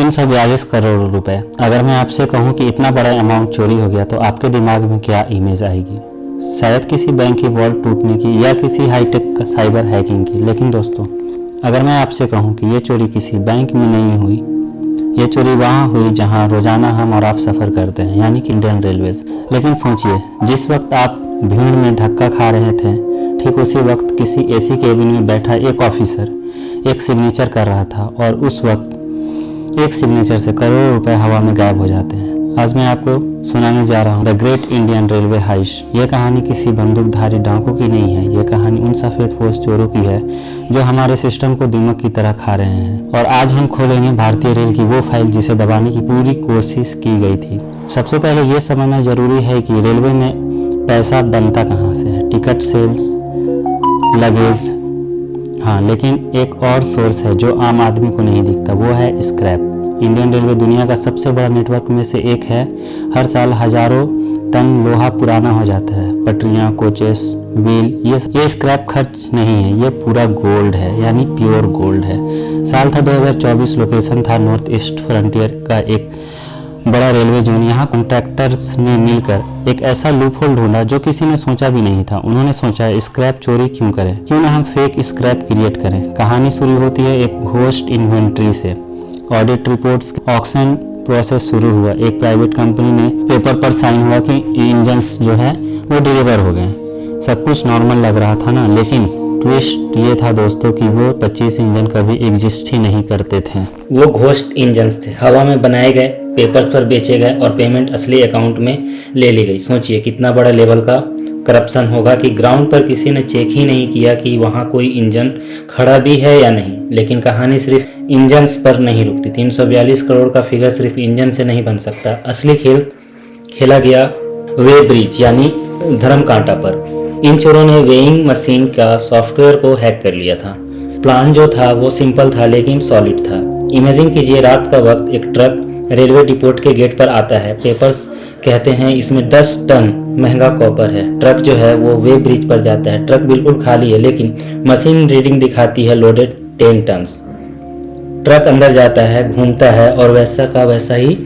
342 करोड़ रुपए। अगर मैं आपसे कहूं कि इतना बड़ा अमाउंट चोरी हो गया तो आपके दिमाग में क्या इमेज आएगी? शायद किसी बैंक की वॉल्ट टूटने की या किसी हाईटेक साइबर हैकिंग की। लेकिन दोस्तों, अगर मैं आपसे कहूं कि ये चोरी किसी बैंक में नहीं हुई, ये चोरी वहाँ हुई जहाँ रोजाना हम और आप सफ़र करते हैं, यानी कि इंडियन रेलवेज। लेकिन सोचिए, जिस वक्त आप भीड़ में धक्का खा रहे थे, ठीक उसी वक्त किसी एसी केबिन में बैठा एक ऑफिसर एक सिग्नेचर कर रहा था, और उस वक्त एक सिग्नेचर से करोड़ों रुपए हवा में गायब हो जाते हैं। आज मैं आपको सुनाने जा रहा हूँ द ग्रेट इंडियन रेलवे हाइश। ये कहानी किसी बंदूकधारी डाकुओं की नहीं है, ये कहानी उन सफ़ेद पोश चोरों की है जो हमारे सिस्टम को दीमक की तरह खा रहे हैं। और आज हम खोलेंगे भारतीय रेल की वो फाइल जिसे दबाने की पूरी कोशिश की गई थी। सबसे पहले ये समझना जरूरी है कि रेलवे में पैसा बनता कहाँ से है। टिकट सेल्स, लगेज, हाँ, लेकिन एक और सोर्स है जो आम आदमी को नहीं दिखता, वो है स्क्रैप। इंडियन रेलवे दुनिया का सबसे बड़ा नेटवर्क में से एक है। हर साल हजारों टन लोहा पुराना हो जाता है। पटरियाँ, कोचेस, व्हील, ये स्क्रैप खर्च नहीं है, ये पूरा गोल्ड है, यानी प्योर गोल्ड है। साल था 2024। लोकेशन था नॉर्थ ईस्ट फ्रंटियर का एक बड़ा रेलवे जोन। यहाँ कॉन्ट्रैक्टर्स ने मिलकर एक ऐसा लूपहोल ढूंढा जो किसी ने सोचा भी नहीं था। उन्होंने सोचा, स्क्रैप चोरी क्यों करें, क्यों ना हम फेक स्क्रैप क्रिएट करें। कहानी शुरू होती है एक घोस्ट इन्वेंट्री से। ऑडिट रिपोर्ट्स, ऑक्शन प्रोसेस शुरू हुआ। एक प्राइवेट कंपनी ने पेपर पर साइन हुआ कि इंजन्स जो है वो डिलीवर हो गए। सब कुछ नॉर्मल लग रहा था ना, लेकिन ट्विस्ट ये था दोस्तों कि वो 25 इंजन कभी एग्जिस्ट ही नहीं करते थे। वो घोस्ट इंजन्स थे, हवा में बनाए गए, पेपर्स पर बेचे गए और पेमेंट असली अकाउंट में ले ली गई। सोचिए कितना बड़ा लेवल का करप्शन होगा कि ग्राउंड पर किसी ने चेक ही नहीं किया कि वहाँ कोई इंजन खड़ा भी है या नहीं। लेकिन कहानी सिर्फ इंजन्स पर नहीं रुकती। 342 करोड़ का फिगर सिर्फ इंजन से नहीं बन सकता। असली खेल खेला गया वे ब्रिज यानी धर्म कांटा पर। इन चोरों ने वेइंग मशीन का सॉफ्टवेयर को हैक कर लिया था। प्लान जो था वो सिंपल था लेकिन सॉलिड था। इमेजिन कीजिए, रात का वक्त एक ट्रक रेलवे डिपोट के गेट पर आता है। पेपर्स कहते हैं इसमें 10 टन महंगा कॉपर है। ट्रक जो है वो वे ब्रिज पर जाता है। ट्रक बिल्कुल खाली है, लेकिन मशीन रीडिंग दिखाती है लोडेड 10 टन्स। ट्रक अंदर जाता है, घूमता है और वैसा का वैसा ही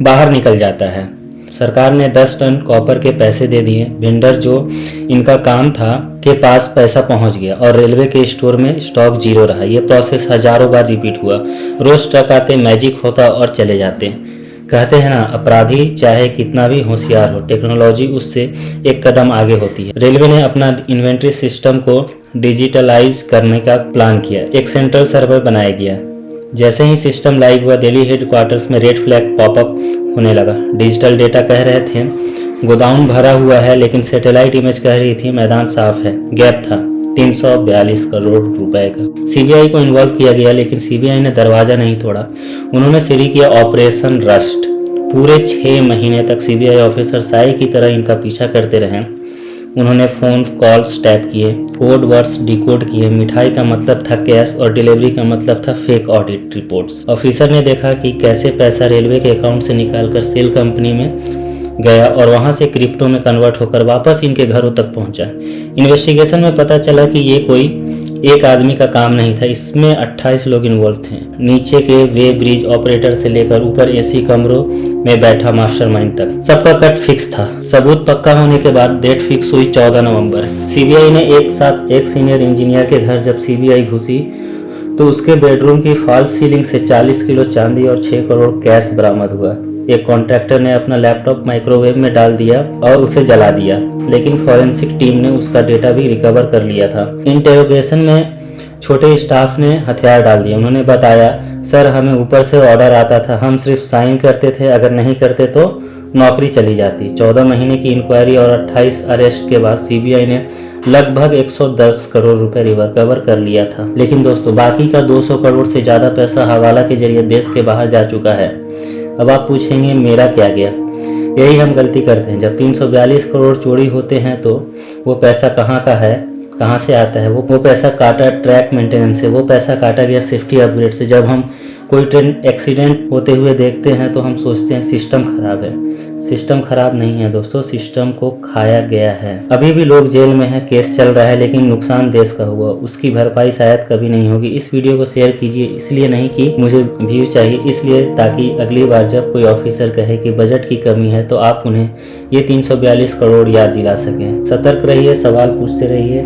बाहर निकल जाता है। सरकार ने 10 टन कॉपर के पैसे दे दिए। वेंडर जो इनका काम था के पास पैसा पहुंच गया और रेलवे के स्टोर में स्टॉक जीरो रहा। ये प्रोसेस हजारों बार रिपीट हुआ। रोज ट्रक आते, मैजिक होता और चले जाते। कहते हैं ना, अपराधी चाहे कितना भी होशियार हो, टेक्नोलॉजी उससे एक कदम आगे होती है। रेलवे ने अपना इन्वेंट्री सिस्टम को डिजिटलाइज करने का प्लान किया। एक सेंट्रल सर्वर बनाया गया। जैसे ही सिस्टम लाइव हुआ, दिल्ली हेडक्वार्टर्स में रेड फ्लैग पॉपअप होने लगा। डिजिटल डेटा कह रहे थे गोदाम भरा हुआ है, लेकिन सैटेलाइट इमेज कह रही थी मैदान साफ है। गैप था 342 करोड़ रुपए का। सीबीआई को इन्वॉल्व किया गया, लेकिन सीबीआई ने दरवाजा नहीं तोड़ा। उन्होंने शुरू किया ऑपरेशन रस्ट। पूरे 6 महीने तक सीबीआई ऑफिसर साई की तरह इनका पीछा करते रहे। उन्होंने फोन कॉल्स टैप किए, कोड वर्ड्स डिकोड किए। मिठाई का मतलब था कैश और डिलीवरी का मतलब था फेक ऑडिट रिपोर्ट्स। ऑफिसर ने देखा कि कैसे पैसा रेलवे के अकाउंट से निकालकर सेल कंपनी में गया और वहां से क्रिप्टो में कन्वर्ट होकर वापस इनके घरों तक पहुंचा। इन्वेस्टिगेशन में पता चला कि ये कोई एक आदमी का काम नहीं था, इसमें 28 लोग इन्वॉल्व थे। नीचे के वे ब्रिज ऑपरेटर से लेकर ऊपर एसी कमरों में बैठा मास्टरमाइंड तक, सबका कट फिक्स था। सबूत पक्का होने के बाद डेट फिक्स हुई 14 नवंबर। सीबीआई ने एक साथ एक सीनियर इंजीनियर के घर जब सीबीआई घुसी तो उसके बेडरूम की फॉल्स सीलिंग से 40 किलो चांदी और 6 करोड़ कैश बरामद हुआ। एक कॉन्ट्रैक्टर ने अपना लैपटॉप माइक्रोवेव में डाल दिया और उसे जला दिया, लेकिन फॉरेंसिक टीम ने उसका डेटा भी रिकवर कर लिया था। इंटेरोगेशन में छोटे स्टाफ ने हथियार डाल दिए। उन्होंने बताया, सर हमें ऊपर से ऑर्डर आता था, हम सिर्फ साइन करते थे, अगर नहीं करते तो नौकरी चली जाती। 14 महीने की इंक्वायरी और 28 अरेस्ट के बाद सीबीआई ने लगभग 110 करोड़ रुपए रिकवर कर लिया था। लेकिन दोस्तों, बाकी का 200 करोड़ से ज़्यादा पैसा हवाला के जरिए देश के बाहर जा चुका है। अब आप पूछेंगे मेरा क्या गया? यही हम गलती करते हैं। जब 342 करोड़ चोरी होते हैं तो वो पैसा कहाँ का है, कहाँ से आता है? वो पैसा काटा ट्रैक मेंटेनेंस से, वो पैसा काटा गया सेफ्टी अपग्रेड से। जब हम कोई ट्रेन एक्सीडेंट होते हुए देखते हैं तो हम सोचते हैं सिस्टम खराब है। सिस्टम खराब नहीं है दोस्तों, सिस्टम को खाया गया है। अभी भी लोग जेल में है, केस चल रहा है, लेकिन नुकसान देश का हुआ उसकी भरपाई शायद कभी नहीं होगी। इस वीडियो को शेयर कीजिए, इसलिए नहीं कि मुझे व्यू चाहिए, इसलिए ताकि अगली बार जब कोई ऑफिसर कहे कि बजट की कमी है तो आप उन्हें ये 342 करोड़ याद दिला सकें। सतर्क रहिए, सवाल पूछते रहिए।